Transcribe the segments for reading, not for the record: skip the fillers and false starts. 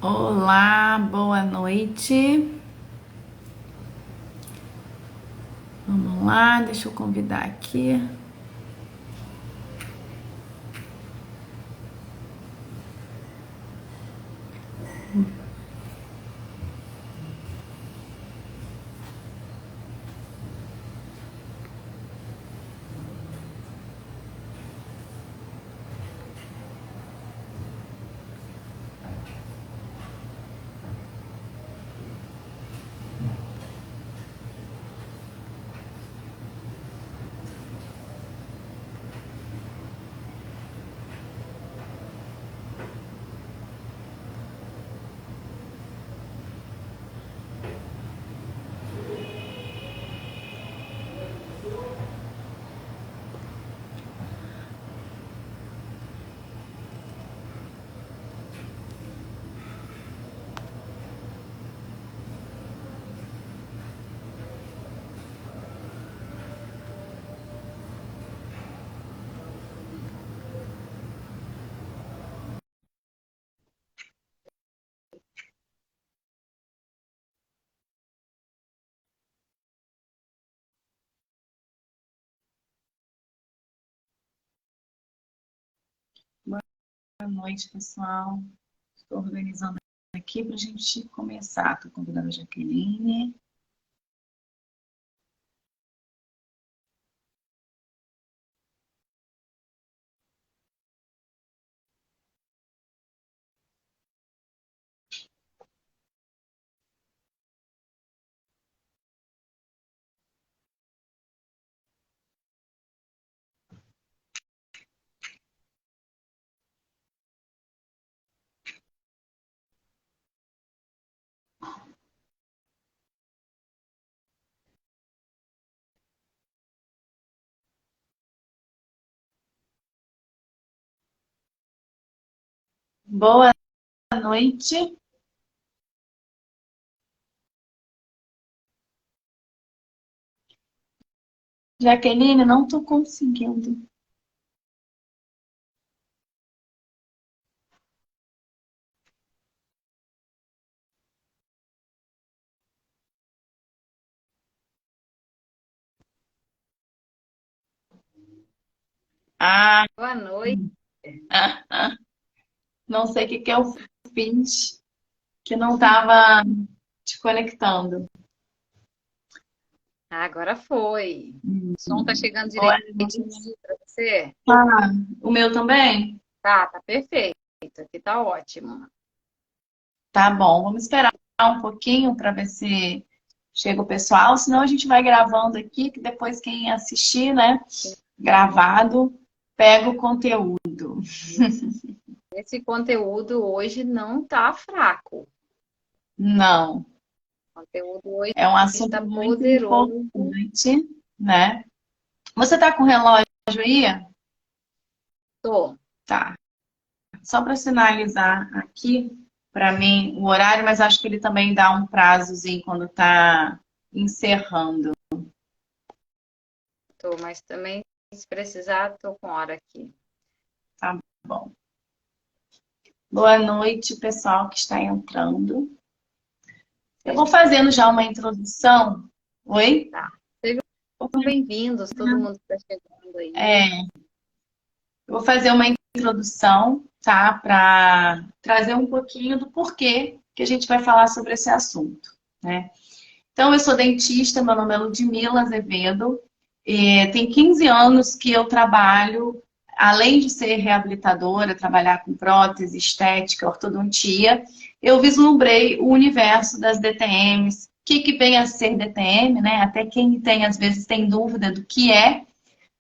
Olá, boa noite. Vamos lá, deixa eu convidar aqui. Boa noite, pessoal. Estou organizando aqui para a gente começar. Estou convidando a Jaqueline. Boa noite. Jaqueline, não estou conseguindo. Ah, Boa noite. não sei o que eu fiz, que não estava te conectando. Agora foi. O som tá chegando Boa direitinho noite. aí para você? Ah, o meu também? Tá perfeito. Aqui tá ótimo. Tá bom, vamos esperar um pouquinho para ver se chega o pessoal, senão a gente vai gravando aqui, que depois quem assistir, né, gravado, pega o conteúdo. Esse conteúdo hoje não tá fraco. Não, O conteúdo hoje é um assunto está muito poderoso. importante, né? Você tá com o relógio aí? Tô. Tá. Só para sinalizar aqui para mim o horário, mas acho que ele também dá um prazozinho quando tá encerrando. Tô, mas também, se precisar, tô com hora aqui. Tá bom. Boa noite, pessoal que está entrando. Eu vou Sejam, fazendo já uma introdução. Oi? tá. Sejam bem-vindos, todo mundo que está chegando aí. É, eu vou fazer uma introdução, tá? Para trazer um pouquinho do porquê que a gente vai falar sobre esse assunto, né? Então, eu sou dentista, meu nome é Ludmila Azevedo. Tem 15 anos que eu trabalho, além de ser reabilitadora, trabalhar com prótese, estética, ortodontia, eu vislumbrei o universo das DTMs. O que vem a ser DTM, né? Até quem tem, às vezes, tem dúvida do que é.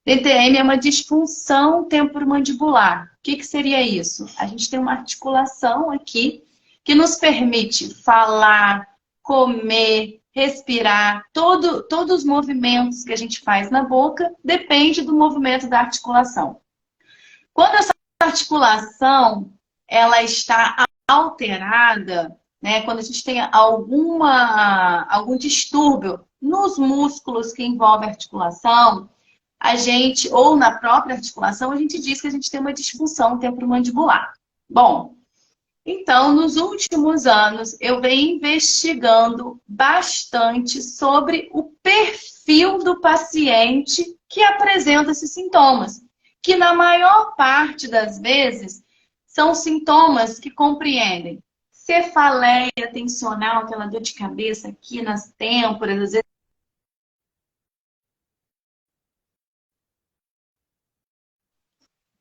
DTM é uma disfunção temporomandibular. O que seria isso? A gente tem uma articulação aqui que nos permite falar, comer, respirar. Todos os movimentos que a gente faz na boca depende do movimento da articulação. Quando essa articulação ela está alterada, né, quando a gente tem algum distúrbio nos músculos que envolvem a articulação, a gente, ou na própria articulação, a gente diz que a gente tem uma disfunção temporomandibular. Bom, Então, nos últimos anos, eu venho investigando bastante sobre o perfil do paciente que apresenta esses sintomas, que na maior parte das vezes são sintomas que compreendem cefaleia tensional, aquela dor de cabeça aqui nas têmporas, às vezes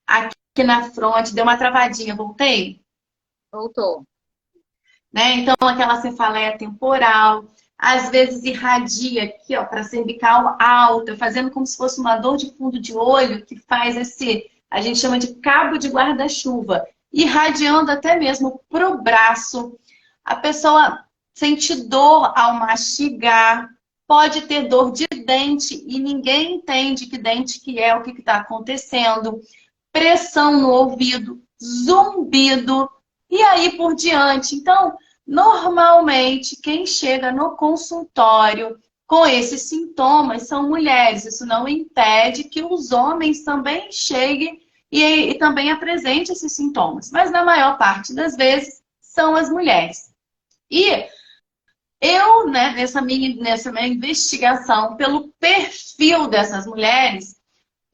aqui na fronte, deu uma travadinha, voltei? Voltou. Né? Então, aquela cefaleia temporal, às vezes irradia aqui, ó, para cervical alta, fazendo como se fosse uma dor de fundo de olho, que faz esse, a gente chama de cabo de guarda-chuva, irradiando até mesmo para o braço. A pessoa sente dor ao mastigar, pode ter dor de dente e ninguém entende que dente que é, o que está acontecendo, pressão no ouvido, zumbido, e aí por diante. Então, normalmente, quem chega no consultório com esses sintomas são mulheres. Isso não impede que os homens também cheguem e também apresentem esses sintomas. Mas na maior parte das vezes são as mulheres. E eu, né, nessa minha investigação pelo perfil dessas mulheres,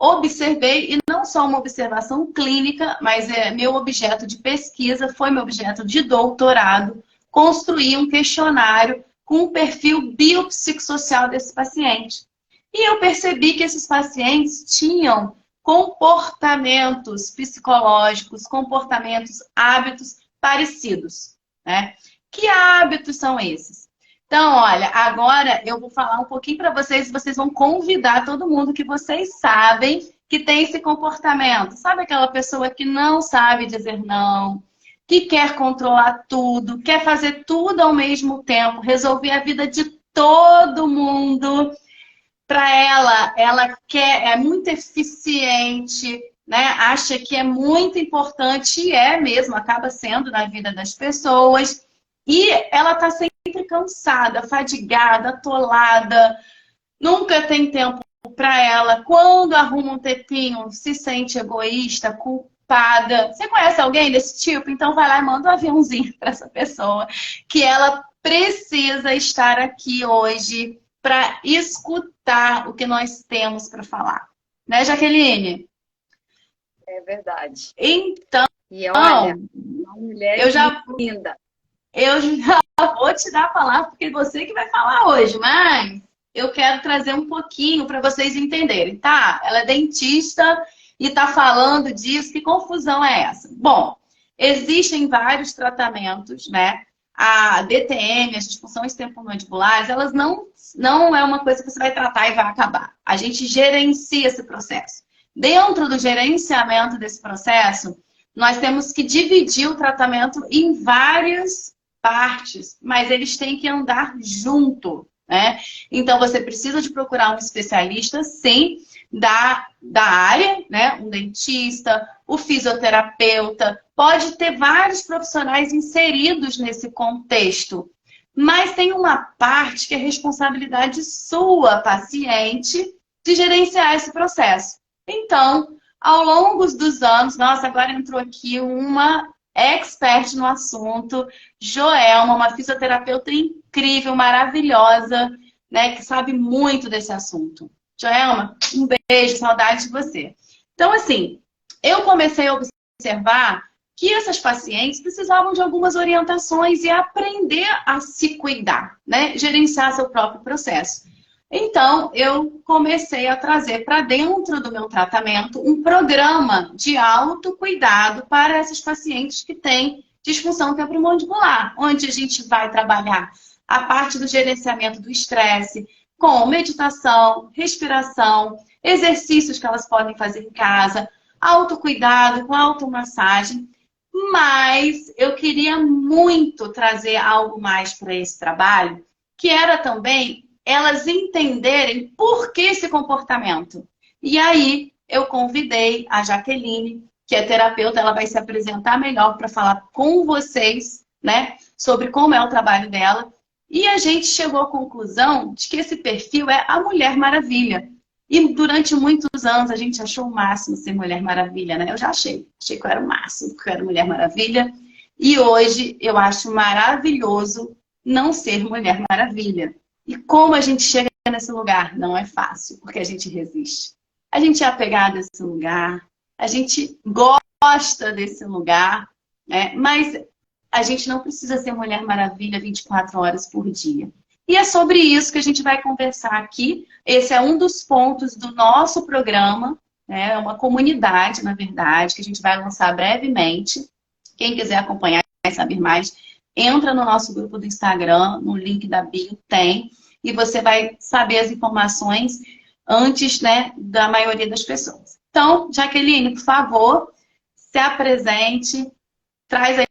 observei, e não só uma observação clínica, mas meu objeto de pesquisa, foi meu objeto de doutorado, construir um questionário com o perfil biopsicossocial desse paciente. E eu percebi que esses pacientes tinham comportamentos psicológicos, comportamentos, hábitos parecidos, né? Que hábitos são esses? Então, olha, agora eu vou falar um pouquinho para vocês, vocês vão convidar todo mundo que vocês sabem que tem esse comportamento. Sabe aquela pessoa que não sabe dizer não, que quer controlar tudo, quer fazer tudo ao mesmo tempo, resolver a vida de todo mundo. Para ela quer, é muito eficiente, né? Acha que é muito importante e é mesmo, acaba sendo na vida das pessoas. E ela está sempre cansada, fadigada, atolada, nunca tem tempo para ela. Quando arruma um tempinho, se sente egoísta, culpada. Você conhece alguém desse tipo? Então vai lá e manda um aviãozinho para essa pessoa, que ela precisa estar aqui hoje para escutar o que nós temos para falar. Né, Jaqueline? É verdade. Então, e olha, uma mulher eu já linda. Eu já vou te dar a palavra, porque é você que vai falar hoje, mas eu quero trazer um pouquinho para vocês entenderem, tá? Ela é dentista e está falando disso, que confusão é essa? Bom, existem vários tratamentos, né? A DTM, as disfunções temporomandibular, elas não é uma coisa que você vai tratar e vai acabar. A gente gerencia esse processo. Dentro do gerenciamento desse processo, nós temos que dividir o tratamento em várias partes, mas eles têm que andar junto, né? Então, você precisa de procurar um especialista, sim, da área, né? Um dentista, o fisioterapeuta, pode ter vários profissionais inseridos nesse contexto, mas tem uma parte que é responsabilidade sua, paciente, de gerenciar esse processo. Então, ao longo dos anos, nossa, agora entrou aqui uma expert no assunto, Joelma, uma fisioterapeuta incrível, maravilhosa, né, que sabe muito desse assunto. Joelma, um beijo, saudade de você. Então, assim, eu comecei a observar que essas pacientes precisavam de algumas orientações e aprender a se cuidar, né, gerenciar seu próprio processo. Então, eu comecei a trazer para dentro do meu tratamento um programa de autocuidado para essas pacientes que têm disfunção temporomandibular, onde a gente vai trabalhar a parte do gerenciamento do estresse, com meditação, respiração, exercícios que elas podem fazer em casa, autocuidado com automassagem. Mas eu queria muito trazer algo mais para esse trabalho, que era também elas entenderem por que esse comportamento. E aí, eu convidei a Jaqueline, que é terapeuta, ela vai se apresentar melhor para falar com vocês, né, sobre como é o trabalho dela. E a gente chegou à conclusão de que esse perfil é a Mulher Maravilha. E durante muitos anos a gente achou o máximo ser Mulher Maravilha, né? Eu já achei que eu era o máximo, porque eu era Mulher Maravilha. E hoje eu acho maravilhoso não ser Mulher Maravilha. E como a gente chega nesse lugar? Não é fácil, porque a gente resiste. A gente é apegado a esse lugar, a gente gosta desse lugar, né? Mas a gente não precisa ser Mulher Maravilha 24 horas por dia. E é sobre isso que a gente vai conversar aqui. Esse é um dos pontos do nosso programa, né? É uma comunidade, na verdade, que a gente vai lançar brevemente. Quem quiser acompanhar e saber mais, entra no nosso grupo do Instagram, no link da bio tem, e você vai saber as informações antes, né, da maioria das pessoas. Então, Jaqueline, por favor, se apresente, traz aí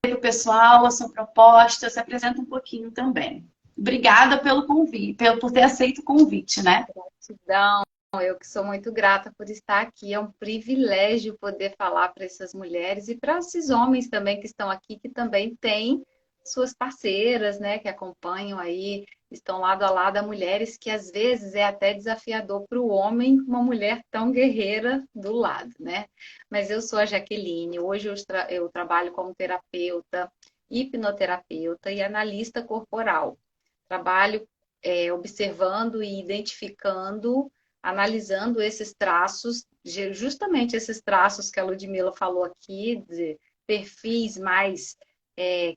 para o pessoal a sua proposta, se apresenta um pouquinho também. Obrigada pelo convite, por ter aceito o convite, né? Gratidão. Eu que sou muito grata por estar aqui. É um privilégio poder falar para essas mulheres e para esses homens também que estão aqui, que também têm suas parceiras, né, que acompanham aí, estão lado a lado a mulheres que às vezes é até desafiador para o homem uma mulher tão guerreira do lado, né? Mas eu sou a Jaqueline. Hoje eu trabalho como terapeuta, hipnoterapeuta e analista corporal. Trabalho observando e identificando, analisando esses traços, justamente esses traços que a Ludmila falou aqui, de perfis mais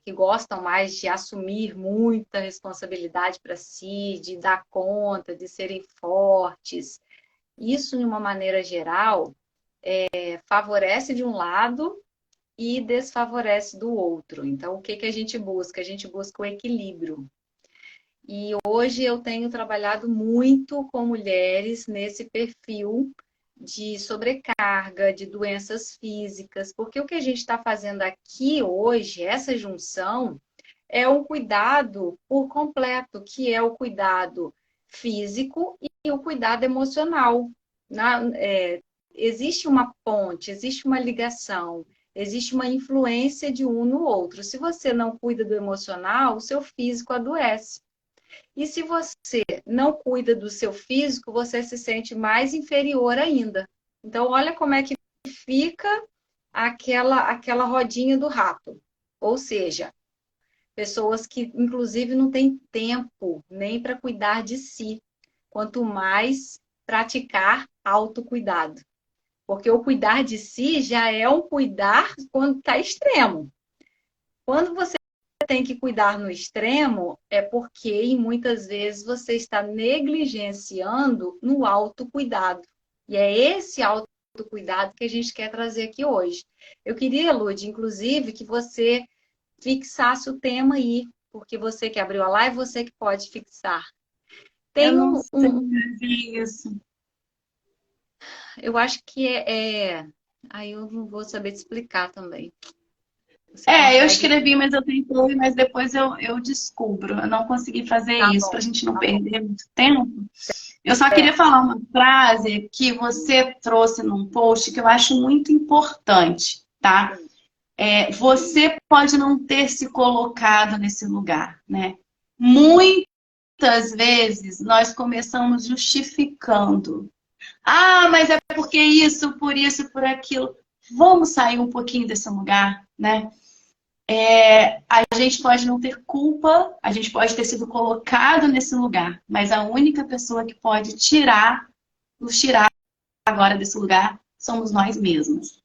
que gostam mais de assumir muita responsabilidade para si, de dar conta, de serem fortes. Isso, de uma maneira geral, favorece de um lado e desfavorece do outro. Então, o que que a gente busca? A gente busca o equilíbrio. E hoje eu tenho trabalhado muito com mulheres nesse perfil de sobrecarga, de doenças físicas, porque o que a gente está fazendo aqui hoje, essa junção, é um cuidado por completo, que é o cuidado físico e o cuidado emocional. Existe uma ponte, existe uma ligação, existe uma influência de um no outro. Se você não cuida do emocional, o seu físico adoece. E se você não cuida do seu físico, você se sente mais inferior ainda. Então, olha como é que fica aquela rodinha do rato. Ou seja, pessoas que, inclusive, não têm tempo nem para cuidar de si. Quanto mais praticar autocuidado. Porque o cuidar de si já é um cuidar quando está extremo. Quando você tem que cuidar no extremo, é porque, e muitas vezes, você está negligenciando no autocuidado. E é esse autocuidado que a gente quer trazer aqui hoje. Eu queria, Lud, inclusive, que você fixasse o tema aí, porque você que abriu a live, você que pode fixar. Eu Tem não sei isso. eu acho que aí eu não vou saber te explicar também. Você Eu consegue? escrevi, mas eu tentei, mas depois eu descubro. Eu não consegui fazer Tá isso, bom, para a gente não tá bom. perder muito tempo. Eu só queria falar uma frase que você trouxe num post que eu acho muito importante, tá? Você pode não ter se colocado nesse lugar, né? Muitas vezes nós começamos justificando. Ah, mas é porque isso, por aquilo. Vamos sair um pouquinho desse lugar, né? A gente pode não ter culpa, a gente pode ter sido colocado nesse lugar, mas a única pessoa que pode nos tirar agora desse lugar, somos nós mesmos.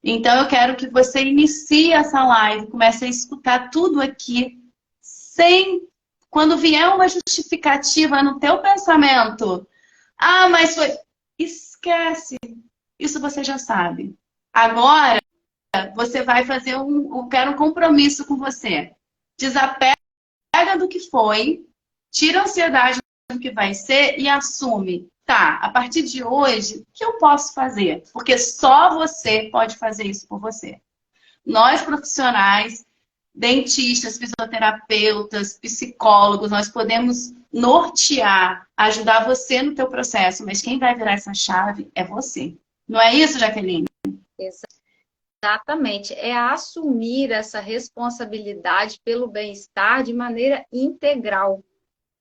Então eu quero que você inicie essa live, comece a escutar tudo aqui, sem, quando vier uma justificativa no teu pensamento, ah, mas foi, esquece, isso você já sabe. Agora você vai fazer eu quero um compromisso com você. Desapega do que foi, tira a ansiedade do que vai ser e assume. Tá, a partir de hoje, o que eu posso fazer? Porque só você pode fazer isso por você. Nós, profissionais, dentistas, fisioterapeutas, psicólogos, nós podemos nortear, ajudar você no teu processo, mas quem vai virar essa chave é você. Não é isso, Jaqueline? Exatamente. É assumir essa responsabilidade pelo bem-estar de maneira integral.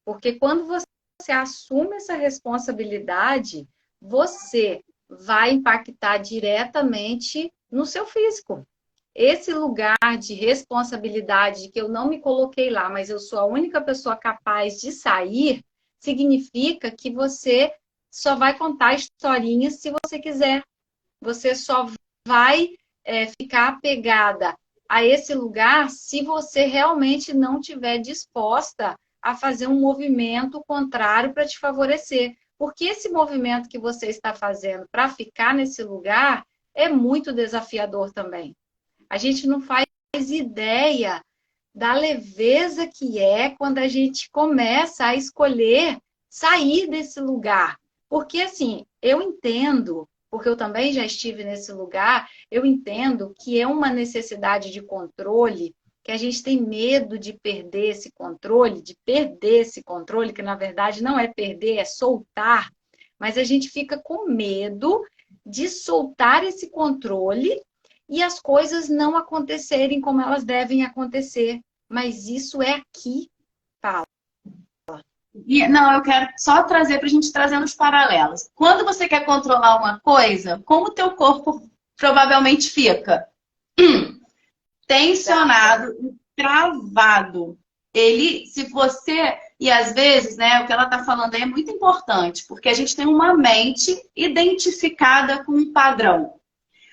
Porque quando você assume essa responsabilidade, você vai impactar diretamente no seu físico. esse lugar de responsabilidade, de que eu não me coloquei lá, mas eu sou a única pessoa capaz de sair, significa que você só vai contar historinhas se você quiser. Você só vai ficar apegada a esse lugar se você realmente não estiver disposta a fazer um movimento contrário para te favorecer. Porque esse movimento que você está fazendo para ficar nesse lugar é muito desafiador também. A gente não faz ideia da leveza que é quando a gente começa a escolher sair desse lugar. Porque, assim, eu entendo, porque eu também já estive nesse lugar, eu entendo que é uma necessidade de controle, que a gente tem medo de perder esse controle, que na verdade não é perder, é soltar, mas a gente fica com medo de soltar esse controle e as coisas não acontecerem como elas devem acontecer. Mas isso é aqui, fala. Não, eu quero só trazer para a gente trazer nos paralelos. Quando você quer controlar uma coisa, como o teu corpo provavelmente fica? Tensionado, travado. Ele, se você... E às vezes, né, o que ela está falando aí é muito importante, porque a gente tem uma mente identificada com um padrão.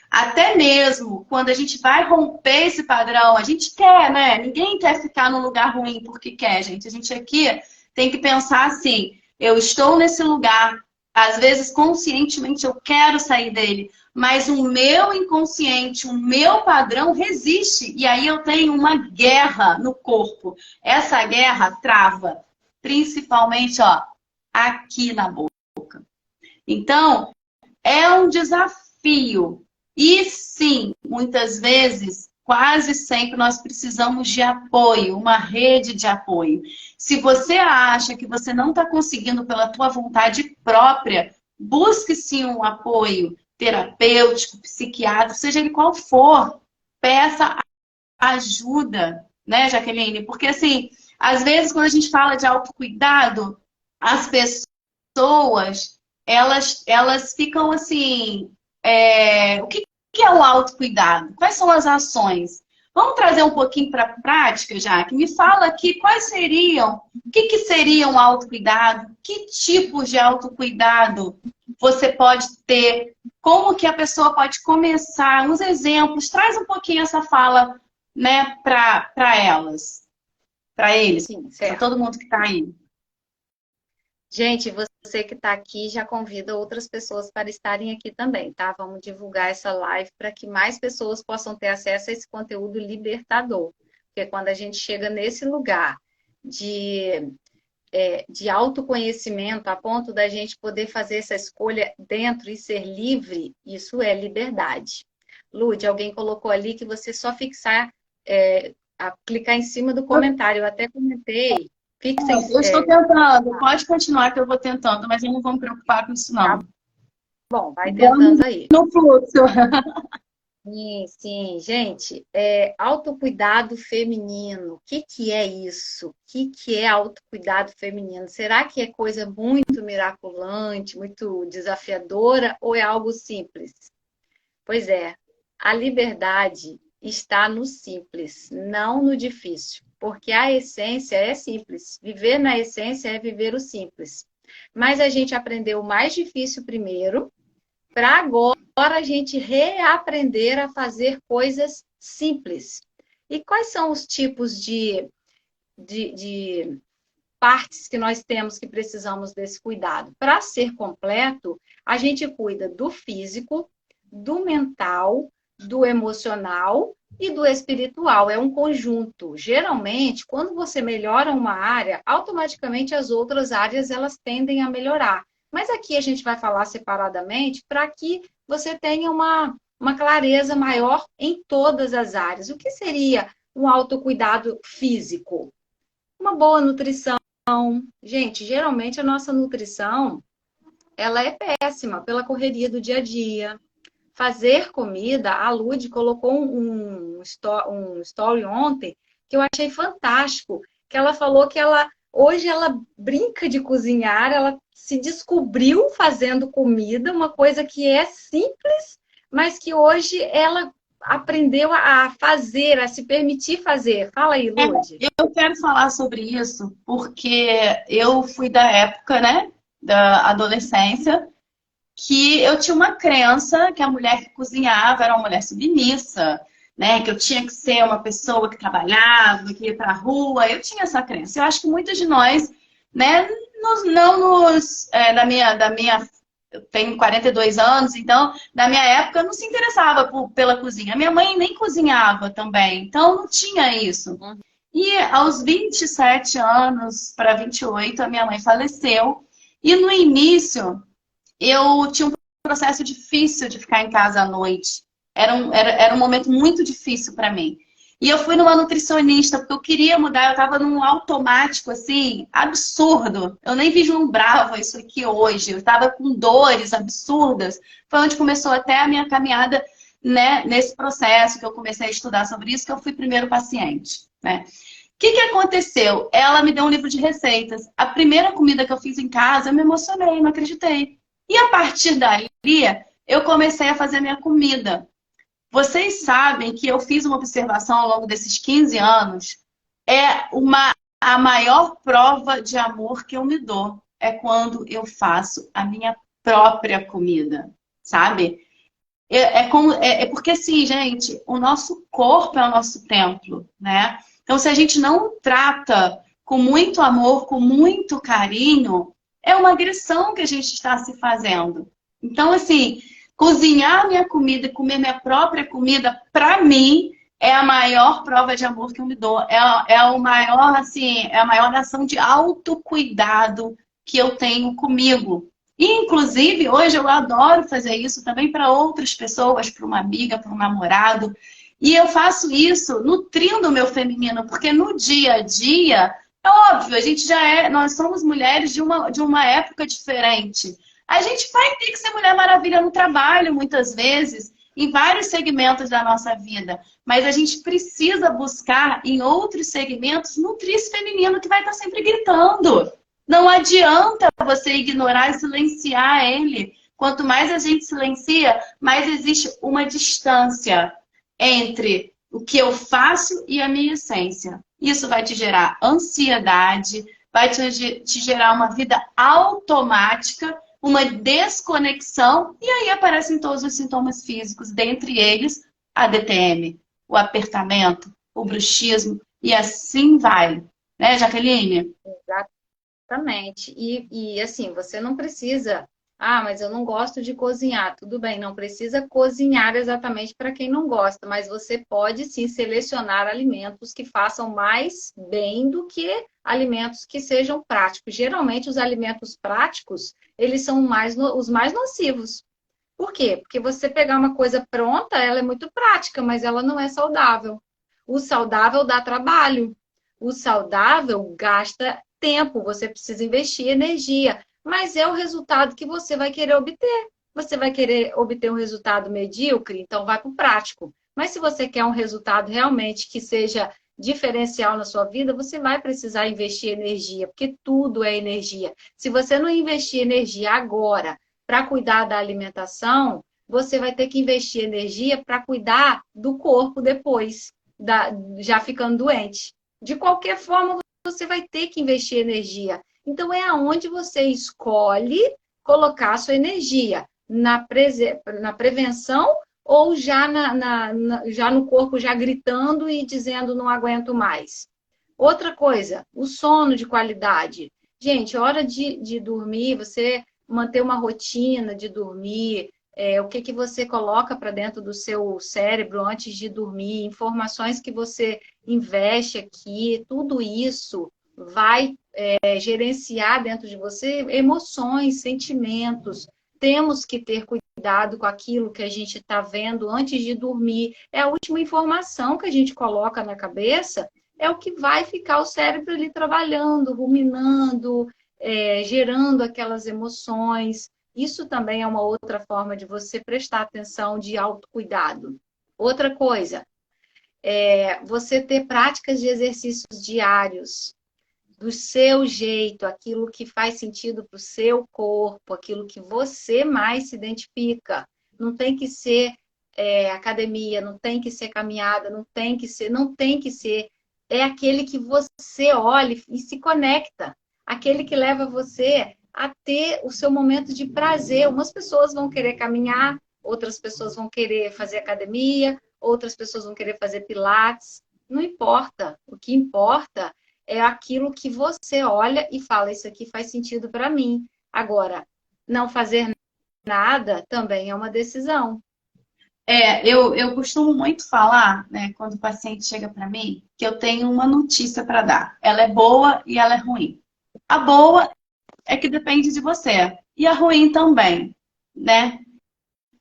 Até mesmo quando a gente vai romper esse padrão, a gente quer, né? Ninguém quer ficar num lugar ruim porque quer, gente. A gente aqui tem que pensar assim, eu estou nesse lugar, às vezes conscientemente eu quero sair dele, mas o meu inconsciente, o meu padrão resiste. E aí eu tenho uma guerra no corpo. Essa guerra trava, principalmente, ó, aqui na boca. Então, é um desafio. E sim, muitas vezes, quase sempre, nós precisamos de apoio, uma rede de apoio. Se você acha que você não está conseguindo pela tua vontade própria, busque sim um apoio terapêutico, psiquiátrico, seja ele qual for. Peça ajuda, né, Jaqueline? Porque assim, às vezes quando a gente fala de autocuidado, as pessoas, elas ficam assim, o que é o autocuidado? Quais são as ações? Vamos trazer um pouquinho para a prática, Jaque? Me fala aqui quais seriam, o que seria um autocuidado? Que tipos de autocuidado você pode ter? Como que a pessoa pode começar? Uns exemplos, traz um pouquinho essa fala, né, para elas, para eles, para todo mundo que está aí. Gente, você que está aqui já convida outras pessoas para estarem aqui também, tá? Vamos divulgar essa live para que mais pessoas possam ter acesso a esse conteúdo libertador. Porque quando a gente chega nesse lugar de autoconhecimento, a ponto da gente poder fazer essa escolha dentro e ser livre, isso é liberdade. Lud, alguém colocou ali que você só fixar, clicar em cima do comentário. Eu até comentei. Eu estou tentando, pode continuar que eu vou tentando, mas eu não vou me preocupar com isso, não. Tá bom, vai tentando aí. No fluxo. Sim, gente, autocuidado feminino, o que é isso? O que é autocuidado feminino? Será que é coisa muito miraculante, muito desafiadora ou é algo simples? Pois é, a liberdade está no simples, não no difícil, porque a essência é simples. Viver na essência é viver o simples. Mas a gente aprendeu o mais difícil primeiro, para agora a gente reaprender a fazer coisas simples. E quais são os tipos de partes que nós temos que precisamos desse cuidado? Para ser completo, a gente cuida do físico, do mental, do emocional e do espiritual. É um conjunto. Geralmente, quando você melhora uma área, automaticamente as outras áreas elas tendem a melhorar. Mas aqui a gente vai falar separadamente para que você tenha uma clareza maior em todas as áreas. O que seria um autocuidado físico? Uma boa nutrição. Gente, geralmente a nossa nutrição ela é péssima pela correria do dia a dia. Fazer comida, a Lud colocou um story ontem que eu achei fantástico, que ela falou que hoje ela brinca de cozinhar, ela se descobriu fazendo comida, uma coisa que é simples, mas que hoje ela aprendeu a fazer, a se permitir fazer? Fala aí, Lude. Eu quero falar sobre isso porque eu fui da época, né, da adolescência, que eu tinha uma crença que a mulher que cozinhava era uma mulher submissa, né? Que eu tinha que ser uma pessoa que trabalhava, que ia para a rua. Eu tinha essa crença. Eu acho que muitos de nós, né, não nos, eu tenho 42 anos, então, na minha época, eu não se interessava pela cozinha. Minha mãe nem cozinhava também, então não tinha isso. E aos 27 anos para 28, a minha mãe faleceu. E no início, eu tinha um processo difícil de ficar em casa à noite. Era um momento muito difícil para mim. E eu fui numa nutricionista porque eu queria mudar. Eu estava num automático, assim, absurdo. Eu nem vislumbrava isso aqui hoje. Eu estava com dores absurdas. Foi onde começou até a minha caminhada, né, nesse processo que eu comecei a estudar sobre isso, que eu fui primeiro paciente, né? O que aconteceu? Ela me deu um livro de receitas. A primeira comida que eu fiz em casa, eu me emocionei, não acreditei. E a partir daí, eu comecei a fazer a minha comida. Vocês sabem que eu fiz uma observação ao longo desses 15 anos. A maior prova de amor que eu me dou é quando eu faço a minha própria comida, sabe? É porque assim, gente, o nosso corpo é o nosso templo, né? Então, se a gente não trata com muito amor, com muito carinho, é uma agressão que a gente está se fazendo. Então, assim, cozinhar minha comida e comer minha própria comida, para mim, é a maior prova de amor que eu me dou. É o maior, assim, é a maior ação de autocuidado que eu tenho comigo. E, inclusive, hoje eu adoro fazer isso também para outras pessoas, para uma amiga, para um namorado. E eu faço isso nutrindo o meu feminino, porque no dia a dia, é óbvio, a gente nós somos mulheres de uma época diferente. A gente vai ter que ser Mulher Maravilha no trabalho, muitas vezes, em vários segmentos da nossa vida. Mas a gente precisa buscar, em outros segmentos, nutrir esse feminino que vai estar sempre gritando. Não adianta você ignorar e silenciar ele. Quanto mais a gente silencia, mais existe uma distância entre o que eu faço e a minha essência. Isso vai te gerar ansiedade, vai te gerar uma vida automática, uma desconexão, e aí aparecem todos os sintomas físicos, dentre eles a DTM, o apertamento, o bruxismo, e assim vai. Né, Jaqueline? Exatamente. E assim, você não precisa. Ah, mas eu não gosto de cozinhar. Tudo bem, não precisa cozinhar exatamente para quem não gosta, mas você pode sim selecionar alimentos que façam mais bem do que alimentos que sejam práticos. Geralmente, os alimentos práticos, eles são os mais nocivos. Por quê? Porque você pegar uma coisa pronta, ela é muito prática, mas ela não é saudável. O saudável dá trabalho. O saudável gasta tempo, você precisa investir energia, mas é o resultado que você vai querer obter. Você vai querer obter um resultado medíocre, então vai para o prático. Mas se você quer um resultado realmente que seja diferencial na sua vida, você vai precisar investir energia, porque tudo é energia. Se você não investir energia agora para cuidar da alimentação, você vai ter que investir energia para cuidar do corpo depois, já ficando doente. De qualquer forma, você vai ter que investir energia. Então, é aonde você escolhe colocar a sua energia. Na prevenção ou já no corpo já gritando e dizendo não aguento mais. Outra coisa, o sono de qualidade. Gente, hora de dormir, você manter uma rotina de dormir, o que você coloca para dentro do seu cérebro antes de dormir, informações que você investe aqui, tudo isso vai gerenciar dentro de você emoções, sentimentos. Temos que ter cuidado com aquilo que a gente está vendo antes de dormir. É a última informação que a gente coloca na cabeça, é o que vai ficar o cérebro ali trabalhando, ruminando, gerando aquelas emoções. Isso também é uma outra forma de você prestar atenção de autocuidado. Outra coisa, você ter práticas de exercícios diários, do seu jeito, aquilo que faz sentido para o seu corpo, aquilo que você mais se identifica. Não tem que ser academia, não tem que ser caminhada, não tem que ser. É aquele que você olha e se conecta. Aquele que leva você a ter o seu momento de prazer. Umas pessoas vão querer caminhar, outras pessoas vão querer fazer academia, outras pessoas vão querer fazer pilates. Não importa. O que importa é aquilo que você olha e fala, isso aqui faz sentido para mim. Agora, não fazer nada também é uma decisão. Eu costumo muito falar, né, quando o paciente chega para mim, que eu tenho uma notícia para dar. Ela é boa e ela é ruim. A boa é que depende de você. E a ruim também, né?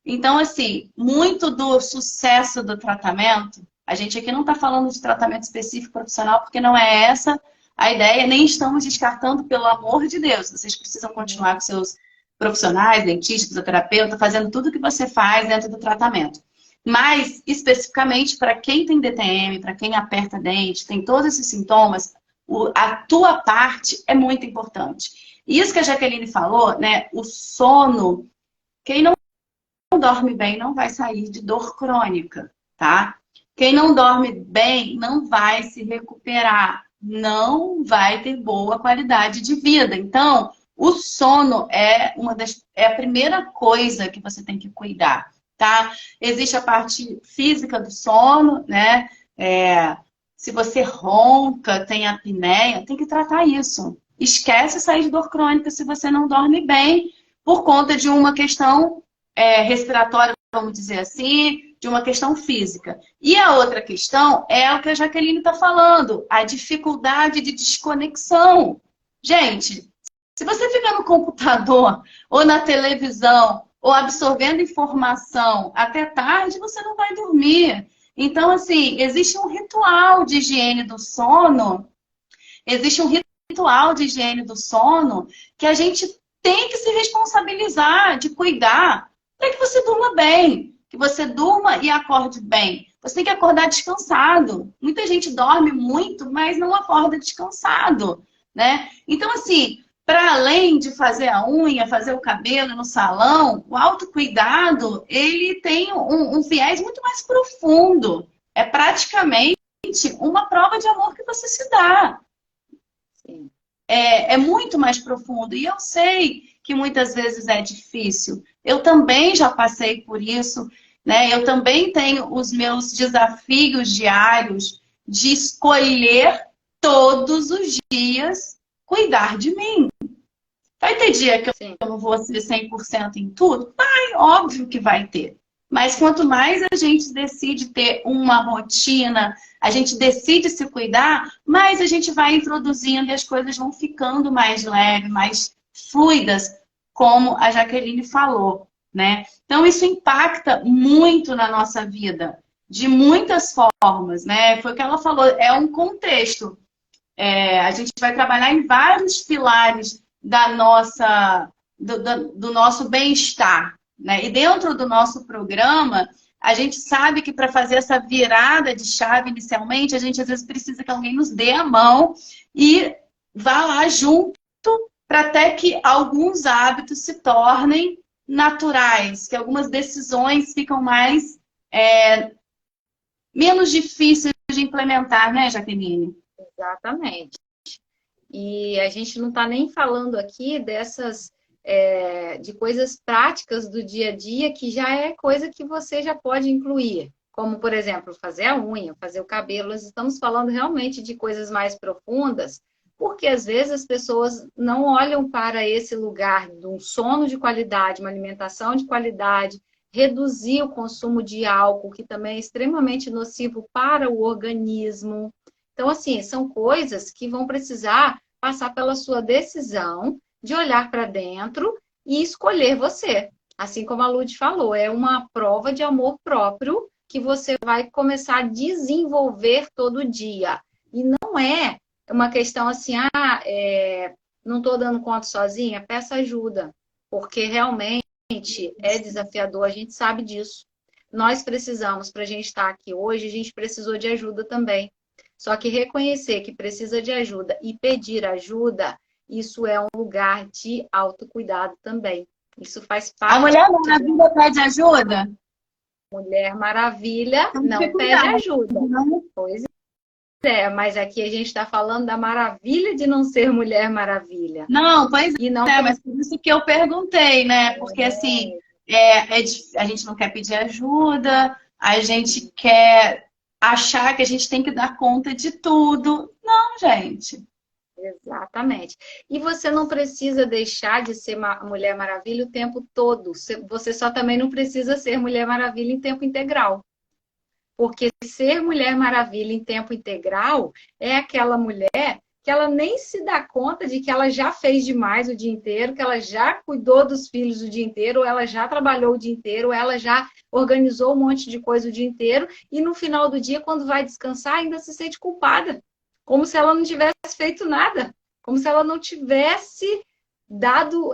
Então, assim, muito do sucesso do tratamento, a gente aqui não está falando de tratamento específico profissional, porque não é essa a ideia, nem estamos descartando, pelo amor de Deus. Vocês precisam continuar com seus profissionais, dentistas, fisioterapeuta, fazendo tudo o que você faz dentro do tratamento. Mas, especificamente, para quem tem DTM, para quem aperta dente, tem todos esses sintomas, a tua parte é muito importante. Isso que a Jaqueline falou, né? O sono, quem não dorme bem não vai sair de dor crônica, tá? Quem não dorme bem não vai se recuperar, não vai ter boa qualidade de vida. Então, o sono é a primeira coisa que você tem que cuidar, tá? Existe a parte física do sono, né? Se você ronca, tem apneia, tem que tratar isso. Esquece sair de dor crônica se você não dorme bem por conta de uma questão respiratória, vamos dizer assim, de uma questão física. E a outra questão é o que a Jaqueline está falando, a dificuldade de desconexão. Gente, se você fica no computador ou na televisão ou absorvendo informação até tarde, você não vai dormir. Então, assim, existe um ritual de higiene do sono, que a gente tem que se responsabilizar de cuidar para que você durma bem, que você durma e acorde bem. Você tem que acordar descansado. Muita gente dorme muito, mas não acorda descansado, né? Então, assim, para além de fazer a unha, fazer o cabelo no salão, o autocuidado, ele tem um viés muito mais profundo. É praticamente uma prova de amor que você se dá. Sim. É muito mais profundo. E eu sei que muitas vezes é difícil. Eu também já passei por isso, né? Eu também tenho os meus desafios diários de escolher todos os dias cuidar de mim. Vai ter dia que eu não vou ser 100% em tudo? Vai, óbvio que vai ter. Mas quanto mais a gente decide ter uma rotina, a gente decide se cuidar, mais a gente vai introduzindo e as coisas vão ficando mais leves, mais fluidas, como a Jaqueline falou, né? Então isso impacta muito na nossa vida, de muitas formas, né? Foi o que ela falou, é um contexto. A gente vai trabalhar em vários pilares do nosso bem-estar, né? E dentro do nosso programa, a gente sabe que para fazer essa virada de chave inicialmente, a gente às vezes precisa que alguém nos dê a mão e vá lá junto para até que alguns hábitos se tornem naturais, que algumas decisões ficam menos difíceis de implementar, né, Jaqueline? Exatamente. E a gente não está nem falando aqui de coisas práticas do dia a dia, que já é coisa que você já pode incluir. Como, por exemplo, fazer a unha, fazer o cabelo. Nós estamos falando realmente de coisas mais profundas, porque às vezes as pessoas não olham para esse lugar de um sono de qualidade, uma alimentação de qualidade, reduzir o consumo de álcool, que também é extremamente nocivo para o organismo. Então, assim, são coisas que vão precisar passar pela sua decisão de olhar para dentro e escolher você. Assim como a Lud falou, é uma prova de amor próprio que você vai começar a desenvolver todo dia. E não é uma questão assim, não estou dando conta sozinha, peça ajuda. Porque realmente é desafiador, a gente sabe disso. Nós precisamos, para a gente estar aqui hoje, a gente precisou de ajuda também. Só que reconhecer que precisa de ajuda e pedir ajuda, isso é um lugar de autocuidado também. Isso faz parte... A mulher na vida pede ajuda? Mulher Maravilha Então, não pede ajuda. Pois é, mas aqui a gente está falando da maravilha de não ser Mulher Maravilha. Não, pois E não é, mas por isso que eu perguntei, né? Porque assim, a gente não quer pedir ajuda, a gente quer achar que a gente tem que dar conta de tudo. Não, gente. Exatamente. E você não precisa deixar de ser Mulher Maravilha o tempo todo. Você só também não precisa ser Mulher Maravilha em tempo integral. Porque ser Mulher Maravilha em tempo integral é aquela mulher que ela nem se dá conta de que ela já fez demais o dia inteiro, que ela já cuidou dos filhos o dia inteiro, ou ela já trabalhou o dia inteiro, ou ela já organizou um monte de coisa o dia inteiro, e no final do dia, quando vai descansar, ainda se sente culpada. Como se ela não tivesse feito nada. Como se ela não tivesse dado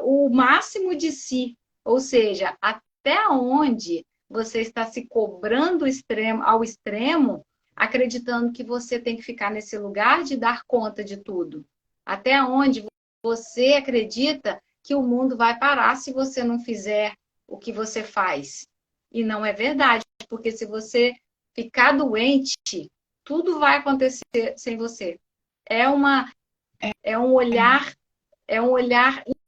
o máximo de si. Ou seja, até onde você está se cobrando ao extremo, acreditando que você tem que ficar nesse lugar de dar conta de tudo. Até onde você acredita que o mundo vai parar se você não fizer o que você faz. E não é verdade, porque se você ficar doente, tudo vai acontecer sem você. É um olhar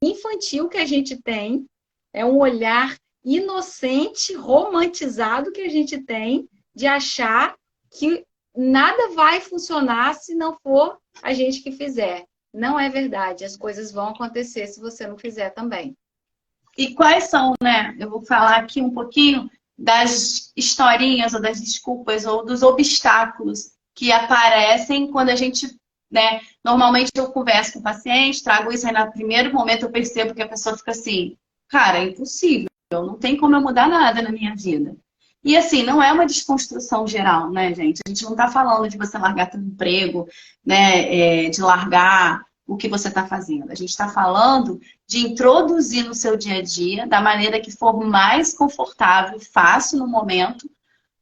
infantil que a gente tem, é um olhar inocente, romantizado que a gente tem de achar que nada vai funcionar se não for a gente que fizer. Não é verdade. As coisas vão acontecer se você não fizer também. E quais são, né? Eu vou falar aqui um pouquinho das historinhas ou das desculpas ou dos obstáculos que aparecem quando a gente, né? Normalmente eu converso com o paciente, trago isso aí no primeiro momento eu percebo que a pessoa fica assim, cara, é impossível, não tem como eu mudar nada na minha vida. E assim, não é uma desconstrução geral, né, gente? A gente não está falando de você largar teu emprego, né? De largar o que você está fazendo. A gente está falando de introduzir no seu dia a dia, da maneira que for mais confortável, fácil no momento,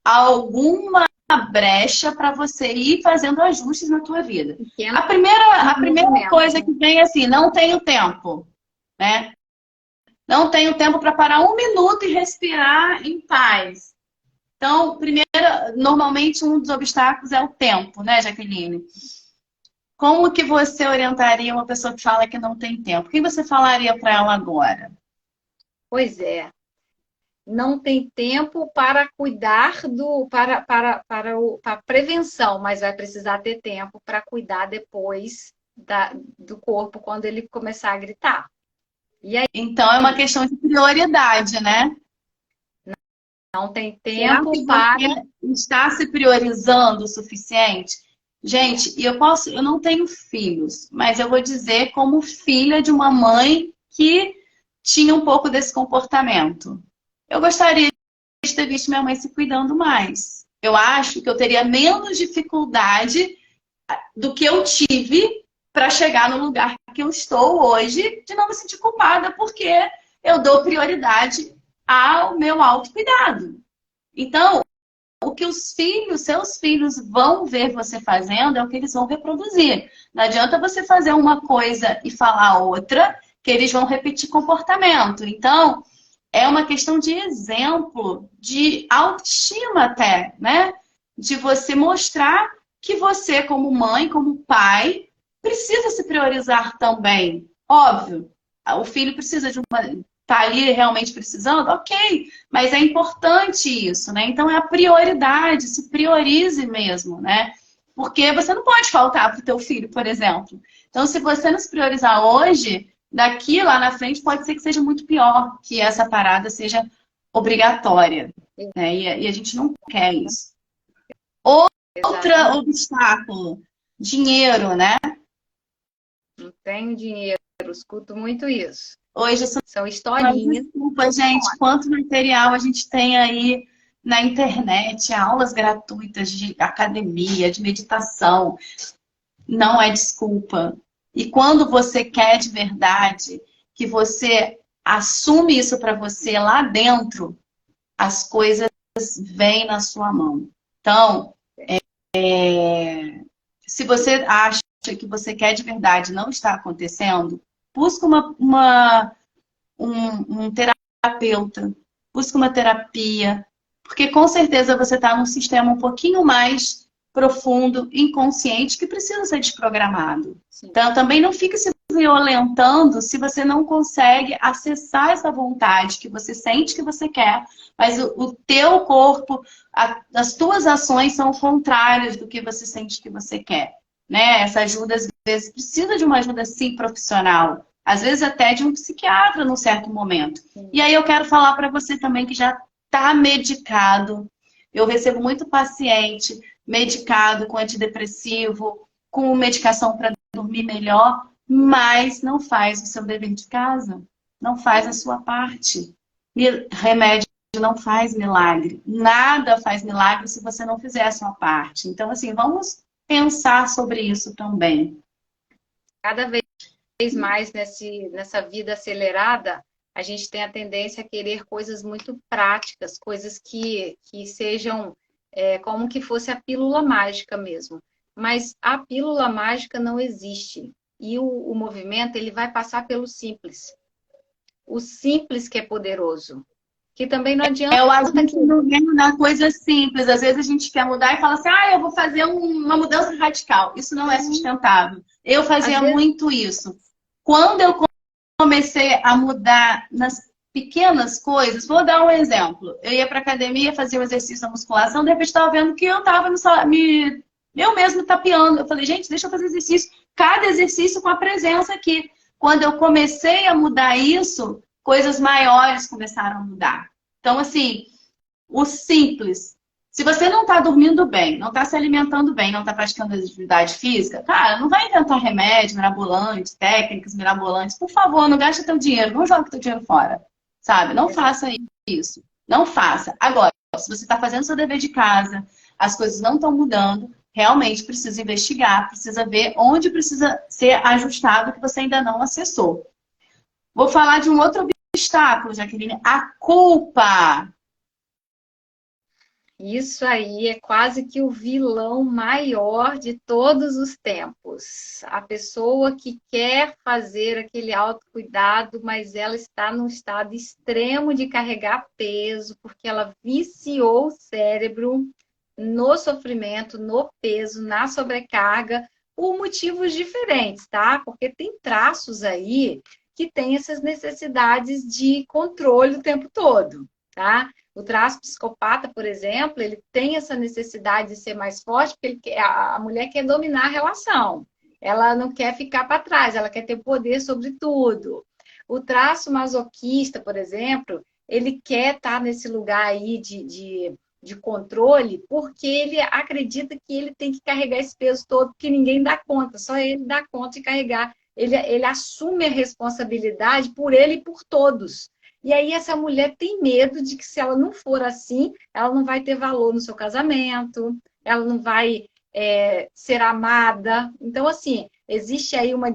alguma brecha para você ir fazendo ajustes na tua vida. A primeira coisa que vem é assim, não tenho tempo, né? Não tenho tempo para parar um minuto e respirar em paz. Então, primeiro, normalmente um dos obstáculos é o tempo, né, Jaqueline? Como que você orientaria uma pessoa que fala que não tem tempo? O que você falaria para ela agora? Pois é. Não tem tempo para cuidar para prevenção, mas vai precisar ter tempo para cuidar depois do corpo quando ele começar a gritar. E aí, então é uma questão de prioridade, né? não tem Será tempo que para. você está se priorizando o suficiente? Gente, eu não tenho filhos, mas eu vou dizer como filha de uma mãe que tinha um pouco desse comportamento. Eu gostaria de ter visto minha mãe se cuidando mais. Eu acho que eu teria menos dificuldade do que eu tive para chegar no lugar que eu estou hoje, de não me sentir culpada, porque eu dou prioridade ao meu autocuidado. Então, o que seus filhos vão ver você fazendo é o que eles vão reproduzir. Não adianta você fazer uma coisa e falar outra, que eles vão repetir comportamento. Então, é uma questão de exemplo, de autoestima até, né? De você mostrar que você, como mãe, como pai, precisa se priorizar também. Óbvio, o filho precisa de uma... Tá ali realmente precisando? Ok, mas é importante isso, né? Então é a prioridade, se priorize mesmo, né? Porque você não pode faltar para o teu filho, por exemplo. Então, se você não se priorizar hoje, daqui lá na frente pode ser que seja muito pior, que essa parada seja obrigatória, né? E a gente não quer isso. Outro obstáculo, dinheiro, né? Não tenho dinheiro, escuto muito isso. Hoje são historinhas. Desculpa, gente, quanto material a gente tem aí na internet, aulas gratuitas de academia, de meditação. Não é desculpa. E quando você quer de verdade, que você assume isso para você lá dentro, as coisas vêm na sua mão. Então, se você acha que você quer de verdade e não está acontecendo, busca um terapeuta, busca uma terapia, Porque com certeza você está num sistema um pouquinho mais profundo, inconsciente, que precisa ser desprogramado. Sim. Então, também não fique se violentando se você não consegue acessar essa vontade que você sente que você quer, mas o teu corpo, as tuas ações são contrárias do que você sente que você quer. Né? Essa ajuda, às vezes, precisa de uma ajuda, sim, profissional. Às vezes até de um psiquiatra num certo momento. Sim. E aí eu quero falar para você também que já está medicado. Eu recebo muito paciente medicado com antidepressivo, com medicação para dormir melhor, mas não faz o seu dever de casa, não faz a sua parte. Remédio não faz milagre. Nada faz milagre se você não fizer a sua parte. Então, assim, vamos pensar sobre isso também. Cada vez mais nessa vida acelerada, a gente tem a tendência a querer coisas muito práticas, coisas que sejam como que fosse a pílula mágica mesmo. Mas a pílula mágica não existe. E o movimento ele vai passar pelo simples. O simples que é poderoso. Que também não adianta. Eu acho que não vem na coisa simples. Às vezes a gente quer mudar e fala assim, eu vou fazer uma mudança radical. Isso não é sustentável. Eu fazia muito isso. Quando eu comecei a mudar nas pequenas coisas, vou dar um exemplo. Eu ia para academia, fazia um exercício da musculação, de repente estava vendo que eu estava eu mesmo tapeando. Eu falei, gente, deixa eu fazer exercício. Cada exercício com a presença aqui. Quando eu comecei a mudar isso, coisas maiores começaram a mudar. Então, assim, o simples. Se você não está dormindo bem, não está se alimentando bem, não está praticando atividade física, cara, não vai inventar remédio mirabolante, técnicas mirabolantes. Por favor, não gaste teu dinheiro, não jogue teu dinheiro fora. Sabe? Não faça isso. Não faça. Agora, se você está fazendo seu dever de casa, as coisas não estão mudando, realmente precisa investigar, precisa ver onde precisa ser ajustado que você ainda não acessou. Vou falar de um outro obstáculo, Jaqueline, a culpa. Isso aí é quase que o vilão maior de todos os tempos. A pessoa que quer fazer aquele autocuidado, mas ela está num estado extremo de carregar peso, porque ela viciou o cérebro no sofrimento, no peso, na sobrecarga, por motivos diferentes, tá? Porque tem traços aí que têm essas necessidades de controle o tempo todo, tá? O traço psicopata, por exemplo, ele tem essa necessidade de ser mais forte, porque a mulher quer dominar a relação. Ela não quer ficar para trás, ela quer ter poder sobre tudo. O traço masoquista, por exemplo, ele quer estar nesse lugar aí de controle, porque ele acredita que ele tem que carregar esse peso todo, porque ninguém dá conta, só ele dá conta de carregar. Ele assume a responsabilidade por ele e por todos. E aí essa mulher tem medo de que se ela não for assim, ela não vai ter valor no seu casamento, ela não vai ser amada. Então, assim, existe aí uma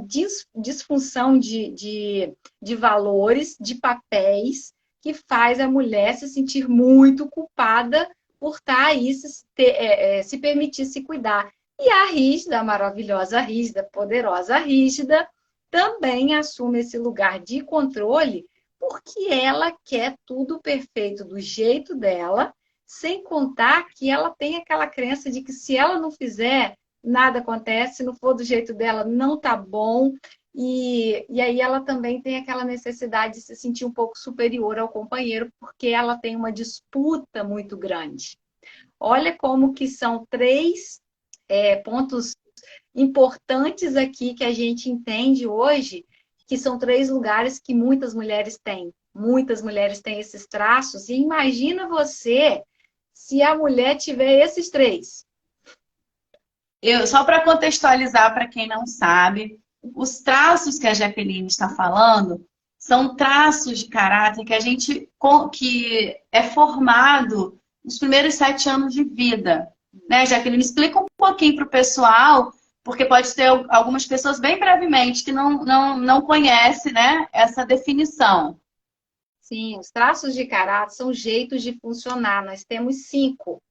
disfunção de valores, de papéis, que faz a mulher se sentir muito culpada por estar aí, se permitir se cuidar. E a rígida, a maravilhosa rígida, poderosa rígida, também assume esse lugar de controle, porque ela quer tudo perfeito do jeito dela, sem contar que ela tem aquela crença de que se ela não fizer, nada acontece, se não for do jeito dela, não tá bom. E aí ela também tem aquela necessidade de se sentir um pouco superior ao companheiro, porque ela tem uma disputa muito grande. Olha como que são três pontos importantes aqui que a gente entende hoje, que são três lugares que muitas mulheres têm. Muitas mulheres têm esses traços. E imagina você se a mulher tiver esses três. Só para contextualizar para quem não sabe, os traços que a Jaqueline está falando são traços de caráter que é formado nos primeiros 7 anos de vida. Né, Jaqueline? Explica um pouquinho para o pessoal, porque pode ter algumas pessoas, bem brevemente, que não conhecem, né, essa definição. Sim, os traços de caráter são jeitos de funcionar. Nós temos 5.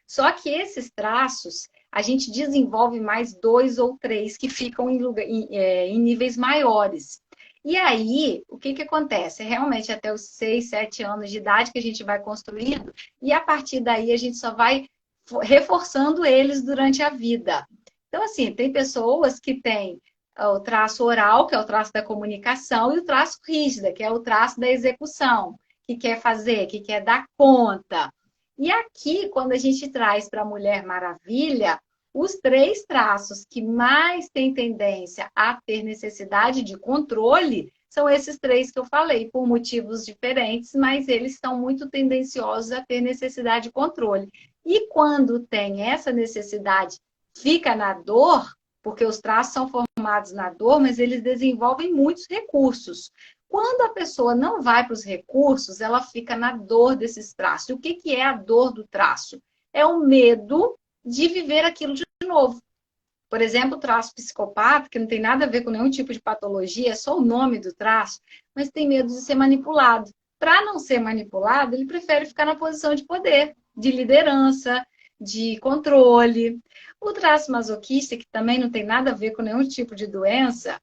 Só que esses traços, a gente desenvolve mais 2 ou 3 que ficam em níveis maiores. E aí, o que que acontece? É realmente até os 6, 7 anos de idade que a gente vai construindo, e a partir daí a gente só vai reforçando eles durante a vida. Então, assim, tem pessoas que têm o traço oral, que é o traço da comunicação, e o traço rígida, que é o traço da execução, que quer fazer, que quer dar conta. E aqui, quando a gente traz para a Mulher Maravilha, os três traços que mais têm tendência a ter necessidade de controle são esses três que eu falei, por motivos diferentes, mas eles estão muito tendenciosos a ter necessidade de controle. E quando tem essa necessidade, fica na dor, porque os traços são formados na dor, mas eles desenvolvem muitos recursos. Quando a pessoa não vai para os recursos, ela fica na dor desses traços. E o que é a dor do traço? É o medo de viver aquilo de novo. Por exemplo, o traço psicopata, que não tem nada a ver com nenhum tipo de patologia, é só o nome do traço, mas tem medo de ser manipulado. Para não ser manipulado, ele prefere ficar na posição de poder, de liderança, de controle. O traço masoquista, que também não tem nada a ver com nenhum tipo de doença,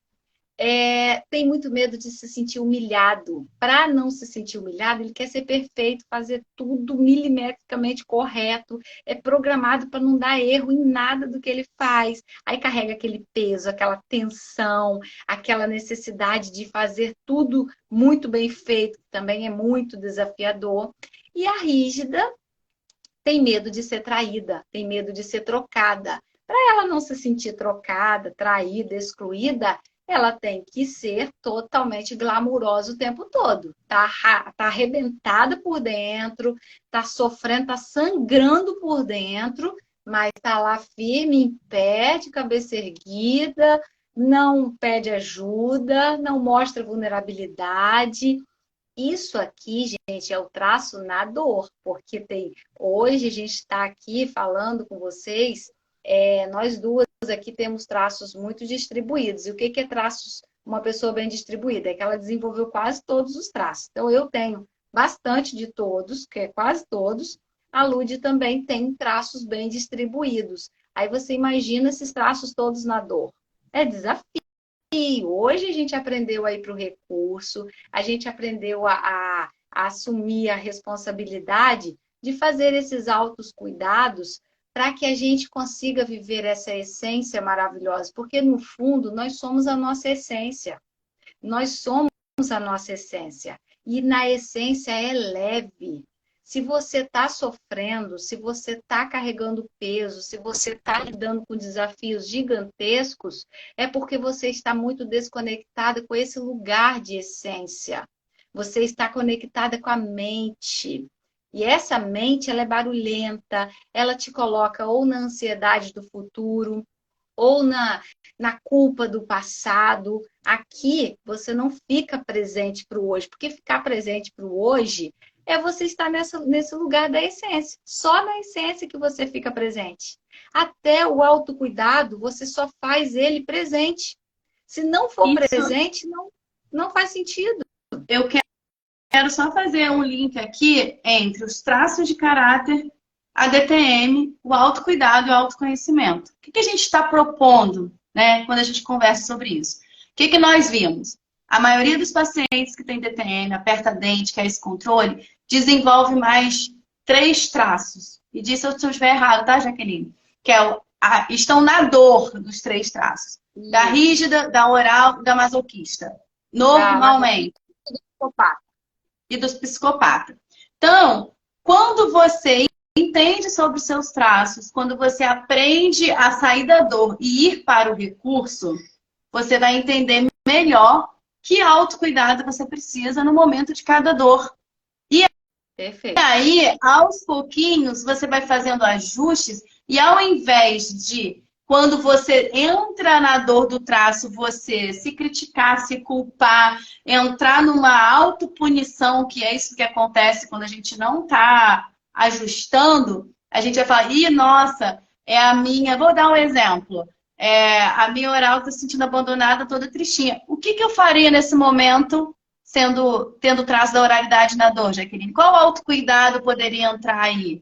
tem muito medo de se sentir humilhado. Para não se sentir humilhado, ele quer ser perfeito, fazer tudo milimetricamente correto, é programado para não dar erro em nada do que ele faz. Aí carrega aquele peso, aquela tensão, aquela necessidade de fazer tudo muito bem feito, que também é muito desafiador. E a rígida tem medo de ser traída, tem medo de ser trocada. Para ela não se sentir trocada, traída, excluída, ela tem que ser totalmente glamurosa o tempo todo. Tá arrebentada por dentro, tá sofrendo, tá sangrando por dentro, mas tá lá firme, em pé, de cabeça erguida, não pede ajuda, não mostra vulnerabilidade. Isso aqui, gente, é o traço na dor, porque hoje a gente está aqui falando com vocês, nós duas aqui temos traços muito distribuídos. E o que é traços, uma pessoa bem distribuída? É que ela desenvolveu quase todos os traços. Então, eu tenho bastante de todos, que é quase todos. A Lud também tem traços bem distribuídos. Aí você imagina esses traços todos na dor. É desafio. E hoje a gente aprendeu a ir para o recurso, a gente aprendeu a assumir a responsabilidade de fazer esses altos cuidados para que a gente consiga viver essa essência maravilhosa, porque no fundo nós somos a nossa essência. Nós somos a nossa essência. E na essência é leve. Se você está sofrendo, se você está carregando peso, se você está lidando com desafios gigantescos, é porque você está muito desconectada com esse lugar de essência. Você está conectada com a mente. E essa mente, ela é barulhenta, ela te coloca ou na ansiedade do futuro, ou na culpa do passado. Aqui, você não fica presente para o hoje, porque ficar presente para o hoje é você estar nesse lugar da essência. Só na essência que você fica presente. Até o autocuidado, você só faz ele presente. Se não for presente, não faz sentido. Eu quero só fazer um link aqui entre os traços de caráter, a DTM, o autocuidado e o autoconhecimento. O que a gente está propondo, né, quando a gente conversa sobre isso? O que nós vimos? A maioria dos pacientes que tem DTM, aperta-dente, que é esse controle, desenvolve mais 3 traços. E disso eu estiver errado, tá, Jaqueline? Que estão na dor dos 3 traços. Da rígida, da oral e da masoquista. Normalmente. E dos psicopatas. Então, quando você entende sobre os seus traços, quando você aprende a sair da dor e ir para o recurso, você vai entender melhor que autocuidado você precisa no momento de cada dor. Perfeito. E aí, aos pouquinhos, você vai fazendo ajustes e ao invés de, quando você entra na dor do traço, você se criticar, se culpar, entrar numa autopunição, que é isso que acontece quando a gente não está ajustando, a gente vai falar, ih, nossa, é a minha... Vou dar um exemplo. A minha oral está se sentindo abandonada, toda tristinha. O que eu faria nesse momento, tendo traço da oralidade na dor, Jaqueline? Qual autocuidado poderia entrar aí?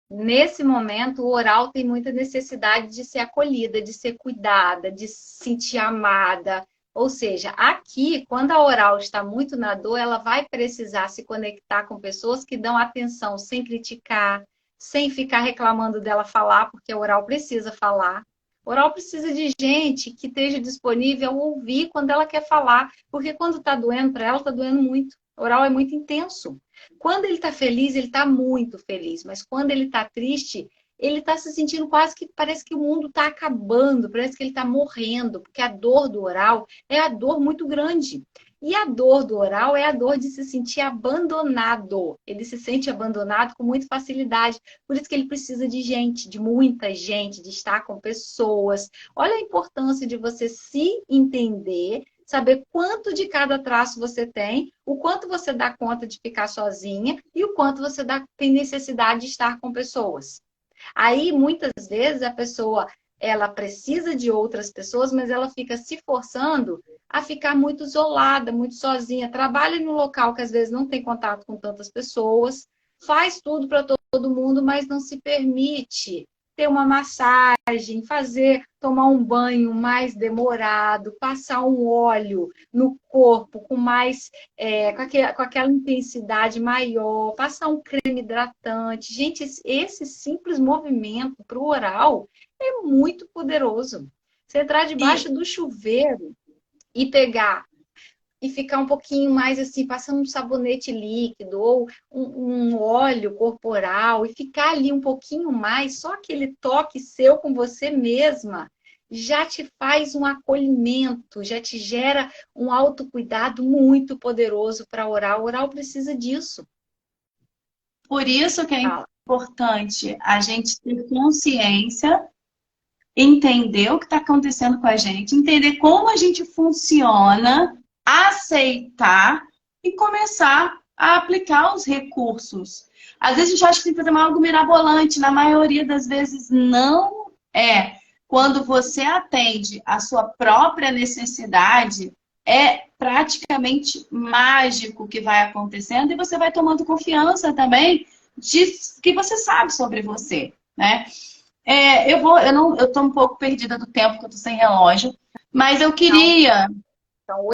Nesse momento, o oral tem muita necessidade de ser acolhida, de ser cuidada, de se sentir amada, Ou seja, aqui, quando a oral está muito na dor, ela vai precisar se conectar com pessoas que dão atenção sem criticar, sem ficar reclamando dela falar, porque a oral precisa falar. A oral precisa de gente que esteja disponível a ouvir quando ela quer falar, porque quando está doendo para ela, está doendo muito. O oral é muito intenso. Quando ele está feliz, ele está muito feliz, mas quando ele está triste, ele está se sentindo quase que parece que o mundo está acabando, parece que ele está morrendo, porque a dor do oral é a dor muito grande. E a dor do oral é a dor de se sentir abandonado. Ele se sente abandonado com muita facilidade. Por isso que ele precisa de gente, de muita gente, de estar com pessoas. Olha a importância de você se entender, saber quanto de cada traço você tem, o quanto você dá conta de ficar sozinha e o quanto você tem necessidade de estar com pessoas. Aí, muitas vezes, a pessoa, ela precisa de outras pessoas, mas ela fica se forçando a ficar muito isolada, muito sozinha. Trabalha no local que às vezes não tem contato com tantas pessoas, faz tudo para todo mundo, mas não se permite ter uma massagem, tomar um banho mais demorado, passar um óleo no corpo com mais, com aquela intensidade maior, passar um creme hidratante. Gente, esse simples movimento para o oral é muito poderoso. Você entrar E debaixo do chuveiro e pegar e ficar um pouquinho mais assim, passando um sabonete líquido ou um óleo corporal e ficar ali um pouquinho mais, só aquele toque seu com você mesma já te faz um acolhimento, já te gera um autocuidado muito poderoso para oral. O oral precisa disso. por isso que é Fala. importante a gente ter consciência, entender o que está acontecendo com a gente, entender como a gente funciona, aceitar e começar a aplicar os recursos. Às vezes a gente acha que tem que fazer algo mirabolante, na maioria das vezes não é. Quando você atende a sua própria necessidade, é praticamente mágico o que vai acontecendo e você vai tomando confiança também de que você sabe sobre você, né? Eu tô um pouco perdida do tempo, que eu tô sem relógio, mas eu Não, queria. são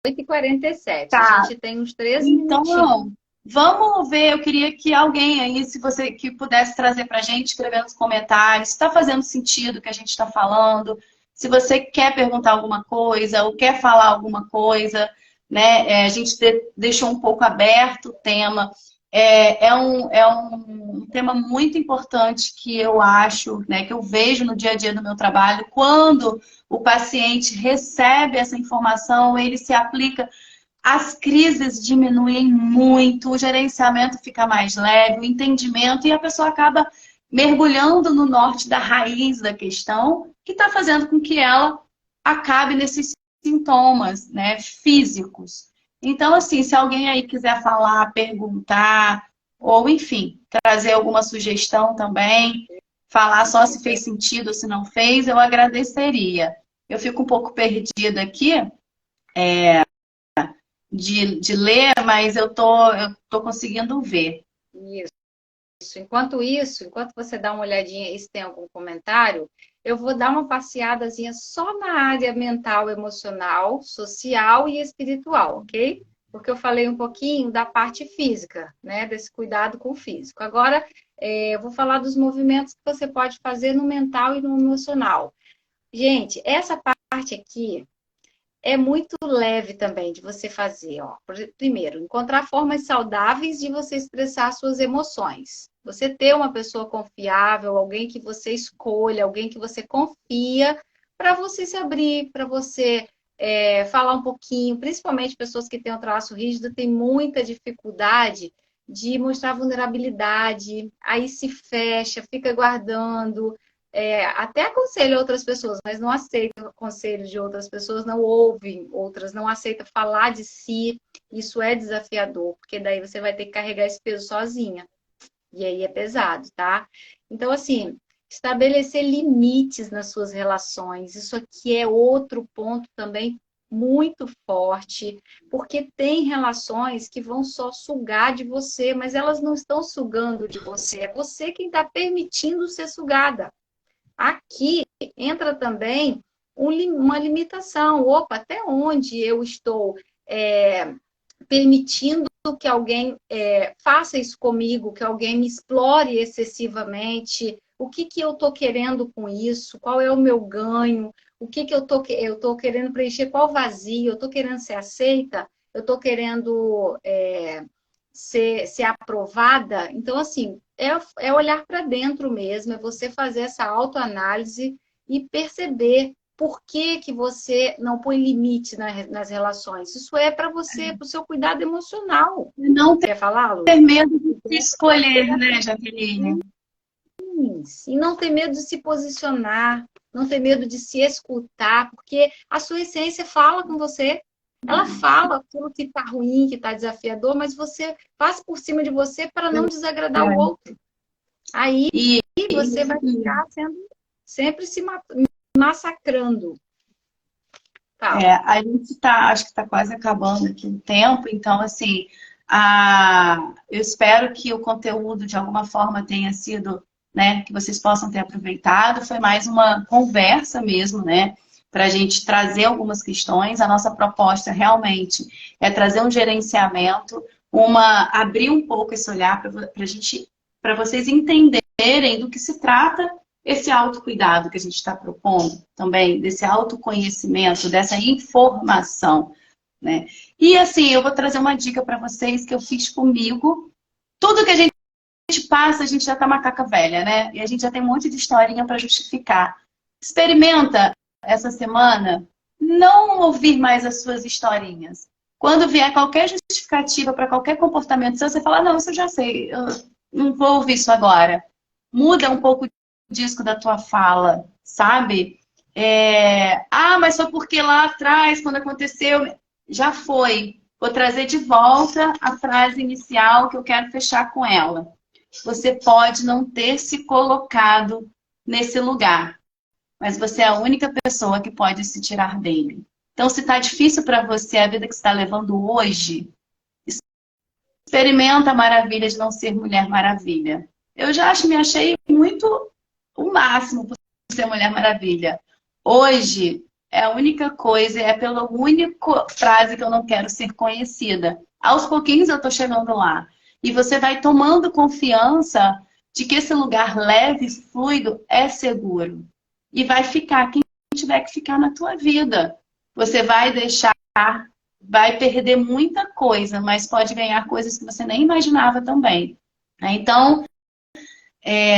8h47. A Tá, gente tem uns 13 minutinhos. então, vamos ver. Eu queria que alguém aí, se você que pudesse trazer pra gente, escrever nos comentários, se está fazendo sentido o que a gente está falando, se você quer perguntar alguma coisa ou quer falar alguma coisa, né? A gente deixou um pouco aberto o tema. É um tema muito importante que eu acho, né, que eu vejo no dia a dia do meu trabalho. Quando o paciente recebe essa informação, ele se aplica, as crises diminuem muito, o gerenciamento fica mais leve, o entendimento, e a pessoa acaba mergulhando no norte da raiz da questão, que está fazendo com que ela acabe nesses sintomas, né, físicos. Então, assim, se alguém aí quiser falar, perguntar, ou enfim, trazer alguma sugestão também, falar só se fez sentido ou se não fez, eu agradeceria. Eu fico um pouco perdida aqui de ler, mas eu tô conseguindo ver. Isso. Enquanto isso, enquanto você dá uma olhadinha aí se tem algum comentário, eu vou dar uma passeadazinha só na área mental, emocional, social e espiritual, ok? Porque eu falei um pouquinho da parte física, né? Desse cuidado com o físico. Agora, eu vou falar dos movimentos que você pode fazer no mental e no emocional. Gente, essa parte aqui é muito leve também de você fazer, ó. Primeiro, encontrar formas saudáveis de você expressar suas emoções. Você ter uma pessoa confiável, alguém que você escolha, alguém que você confia, para você se abrir, para você falar um pouquinho. Principalmente pessoas que têm um traço rígido têm muita dificuldade de mostrar vulnerabilidade, aí se fecha, fica guardando. Até aconselha outras pessoas, mas não aceita o conselho de outras pessoas, não ouvem outras, não aceita falar de si. Isso é desafiador, porque daí você vai ter que carregar esse peso sozinha. E aí é pesado, tá? Então, assim, estabelecer limites nas suas relações. Isso aqui é outro ponto também muito forte, porque tem relações que vão só sugar de você, mas elas não estão sugando de você. É você quem está permitindo ser sugada. Aqui entra também uma limitação. Opa, até onde eu estou permitindo que alguém faça isso comigo, que alguém me explore excessivamente? O que eu estou querendo com isso? Qual é o meu ganho? O que eu estou querendo preencher? Qual vazio? Eu estou querendo ser aceita? Eu estou querendo ser aprovada? Então, assim, é olhar para dentro mesmo, é você fazer essa autoanálise e perceber por que você não põe limite nas relações. Isso é para você, para o seu cuidado emocional. Não Quer falar, Lu? ter medo de se escolher, né, Jaqueline? E não ter medo de se posicionar, não ter medo de se escutar, porque a sua essência fala com você. Ela fala aquilo que está ruim, que está desafiador, mas você passa por cima de você para não desagradar o outro. Aí você vai ficar sempre se massacrando. A gente acho que está quase acabando aqui o tempo, então, assim, eu espero que o conteúdo, de alguma forma, tenha sido, né, que vocês possam ter aproveitado. Foi mais uma conversa mesmo, né, para a gente trazer algumas questões. A nossa proposta realmente é trazer um gerenciamento, abrir um pouco esse olhar para vocês entenderem do que se trata esse autocuidado que a gente está propondo também, desse autoconhecimento, dessa informação, né? E assim, eu vou trazer uma dica para vocês que eu fiz comigo. Tudo que a gente passa, a gente já tá macaca velha, né? E a gente já tem um monte de historinha para justificar. Experimenta essa semana não ouvir mais as suas historinhas. Quando vier qualquer justificativa para qualquer comportamento seu, você fala, não, isso eu já sei, eu não vou ouvir isso agora. Muda um pouco o disco da tua fala, sabe? Mas foi porque lá atrás, quando aconteceu, já foi. Vou trazer de volta a frase inicial que eu quero fechar com ela. Você pode não ter se colocado nesse lugar, mas você é a única pessoa que pode se tirar dele. Então, se está difícil para você a vida que você está levando hoje, experimenta a maravilha de não ser Mulher Maravilha. Eu já me achei muito o máximo por ser Mulher Maravilha. Hoje, é a única coisa, é pela única frase que eu não quero ser conhecida. Aos pouquinhos eu tô chegando lá. E você vai tomando confiança de que esse lugar leve, fluido, é seguro. E vai ficar quem tiver que ficar na tua vida. Você vai deixar, vai perder muita coisa, mas pode ganhar coisas que você nem imaginava também. Então,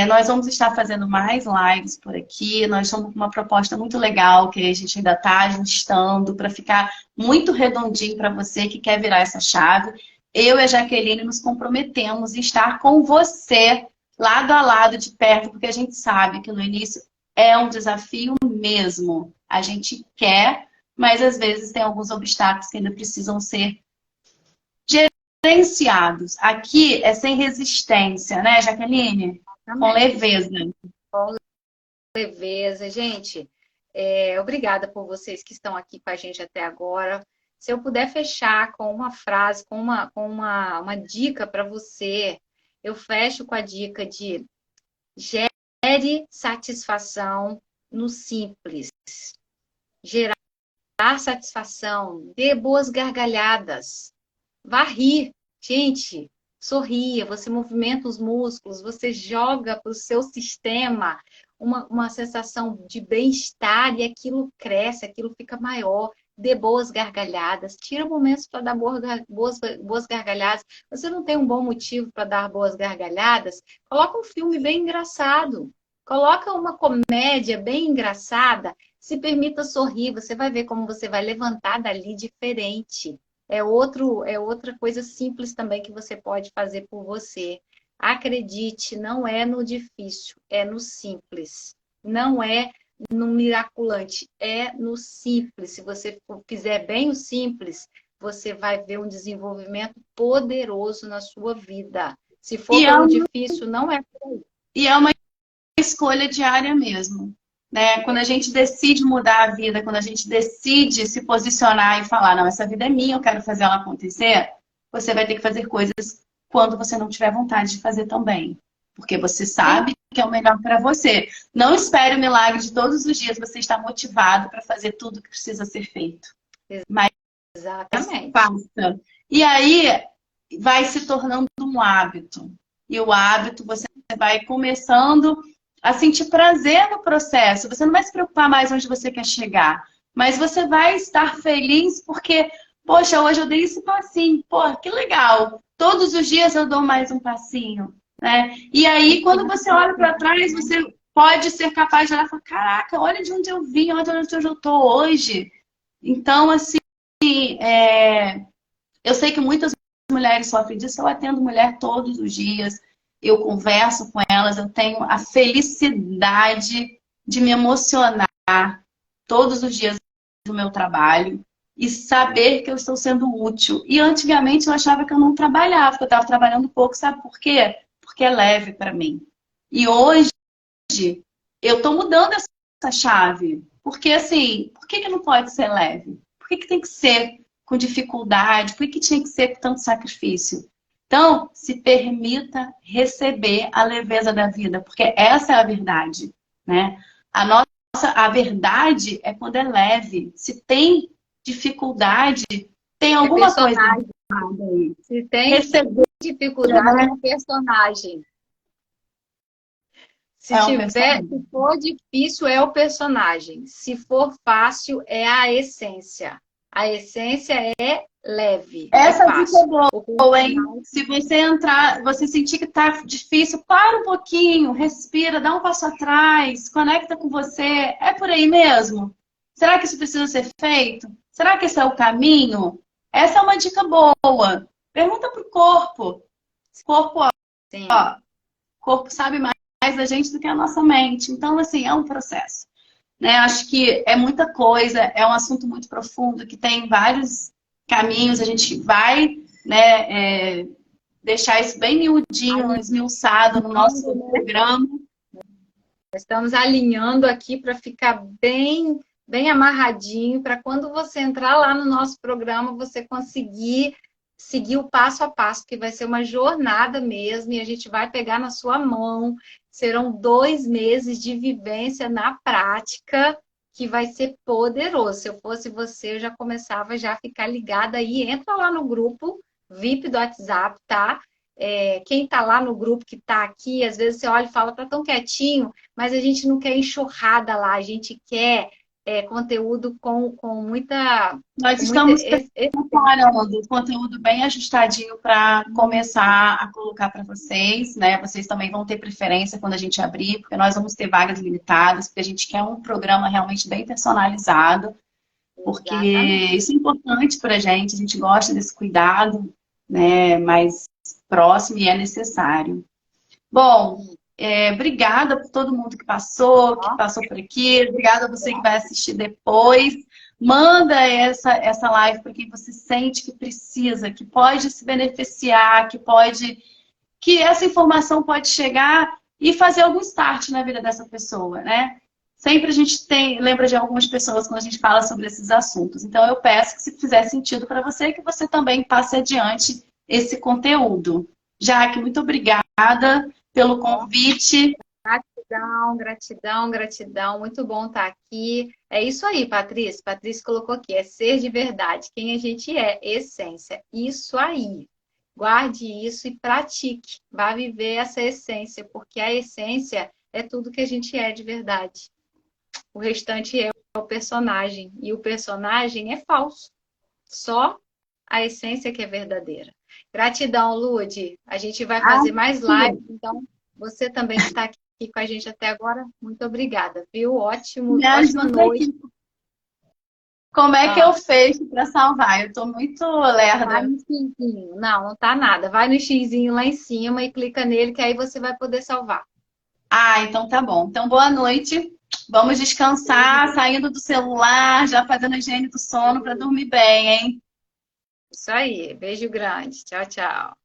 nós vamos estar fazendo mais lives por aqui. Nós estamos com uma proposta muito legal que a gente ainda está ajustando para ficar muito redondinho para você que quer virar essa chave. Eu e a Jaqueline nos comprometemos em estar com você, lado a lado, de perto, porque a gente sabe que no início é um desafio mesmo. A gente quer, mas às vezes tem alguns obstáculos que ainda precisam ser gerenciados. Aqui é sem resistência, né, Jaqueline? Com leveza. Com leveza. Gente, obrigada por vocês que estão aqui com a gente até agora. Se eu puder fechar com uma frase, com uma dica para você, eu fecho com a dica de gere satisfação no simples. Gerar satisfação, dê boas gargalhadas. Vá rir. Gente, sorria, você movimenta os músculos, você joga para o seu sistema uma sensação de bem-estar e aquilo cresce, aquilo fica maior. Dê boas gargalhadas, tira momentos para dar boas gargalhadas. Você não tem um bom motivo para dar boas gargalhadas? Coloca um filme bem engraçado, coloca uma comédia bem engraçada, se permita sorrir, você vai ver como você vai levantar dali diferente. É outra coisa simples também que você pode fazer por você. Acredite, não é no difícil, é no simples. Não é no miraculante, é no simples. Se você fizer bem o simples, você vai ver um desenvolvimento poderoso na sua vida. Se for pelo difícil, não é por aí. E é uma escolha diária mesmo. Né? Quando a gente decide mudar a vida, quando a gente decide se posicionar e falar, não, essa vida é minha, eu quero fazer ela acontecer, você vai ter que fazer coisas quando você não tiver vontade de fazer também. Porque você sabe que é o melhor para você. Não espere o milagre de todos os dias você estar motivado para fazer tudo que precisa ser feito. Mas Exatamente. faça. E aí vai se tornando um hábito. E o hábito você vai começando a sentir prazer no processo. Você não vai se preocupar mais onde você quer chegar. Mas você vai estar feliz porque, poxa, hoje eu dei esse passinho. Pô, que legal. Todos os dias eu dou mais um passinho, né? E aí, quando você olha para trás, você pode ser capaz de olhar e falar, caraca, olha de onde eu vim, olha de onde eu estou hoje. Então, assim, eu sei que muitas mulheres sofrem disso, eu atendo mulher todos os dias, eu converso com elas, eu tenho a felicidade de me emocionar todos os dias do meu trabalho e saber que eu estou sendo útil. E antigamente eu achava que eu não trabalhava, que eu estava trabalhando pouco, sabe por quê? Porque é leve para mim. E hoje eu estou mudando essa chave. Porque assim, por que não pode ser leve? Por que tem que ser com dificuldade? Por que tinha que ser com tanto sacrifício? Então, se permita receber a leveza da vida, porque essa é a verdade, né? A verdade é quando é leve. Se tem dificuldade, tem alguma coisa errada aí. Se tem dificuldade, é um personagem. Se for difícil, é o personagem. Se for fácil, é a essência. A essência é leve. Essa dica é boa, hein? Se você entrar, você sentir que tá difícil, para um pouquinho, respira, dá um passo atrás, conecta com você. É por aí mesmo? Será que isso precisa ser feito? Será que esse é o caminho? Essa é uma dica boa. Pergunta pro corpo. Corpo, corpo sabe mais da gente do que a nossa mente. Então, assim, é um processo. Né? Acho que é muita coisa, é um assunto muito profundo, que tem vários caminhos, a gente vai, né, deixar isso bem miudinho, esmiuçado no nosso programa. Estamos alinhando aqui para ficar bem, bem amarradinho, para quando você entrar lá no nosso programa, você conseguir seguir o passo a passo, que vai ser uma jornada mesmo, e a gente vai pegar na sua mão. Serão 2 meses de vivência na prática, que vai ser poderoso. Se eu fosse você, eu já começava já a ficar ligada aí. Entra lá no grupo VIP do WhatsApp, tá? Quem tá lá no grupo que tá aqui, às vezes você olha e fala, tá tão quietinho, mas a gente não quer enxurrada lá, a gente quer conteúdo com muita... Nós estamos preparando conteúdo bem ajustadinho para começar a colocar para vocês, né? Vocês também vão ter preferência quando a gente abrir, porque nós vamos ter vagas limitadas, porque a gente quer um programa realmente bem personalizado, porque isso é importante para a gente gosta desse cuidado, né? Mais próximo e é necessário. Bom, obrigada por todo mundo que passou por aqui. Obrigada a você que vai assistir depois. Manda essa live para quem você sente que precisa, que pode se beneficiar, que essa informação pode chegar e fazer algum start na vida dessa pessoa, né? Sempre a gente lembra de algumas pessoas quando a gente fala sobre esses assuntos. Então eu peço que, se fizer sentido para você, que você também passe adiante esse conteúdo. Jaque, muito obrigada pelo convite. Gratidão, gratidão, gratidão. Muito bom estar aqui. É isso aí, Patrícia. Patrícia colocou aqui, é ser de verdade. Quem a gente é, essência. Isso aí. Guarde isso e pratique. Vá viver essa essência, porque a essência é tudo que a gente é de verdade. O restante é o personagem. E o personagem é falso. Só a essência que é verdadeira. Gratidão, Lude. A gente vai fazer mais lives, então você também está aqui com a gente até agora. Muito obrigada, viu? Ótima noite. Como é que eu fecho para salvar? Eu estou muito lerda. Vai no xizinho. Não tá nada. Vai no xizinho lá em cima e clica nele, que aí você vai poder salvar. Então tá bom. Então, boa noite. Vamos descansar, saindo do celular, já fazendo a higiene do sono para dormir bem, hein? Isso aí. Beijo grande. Tchau, tchau.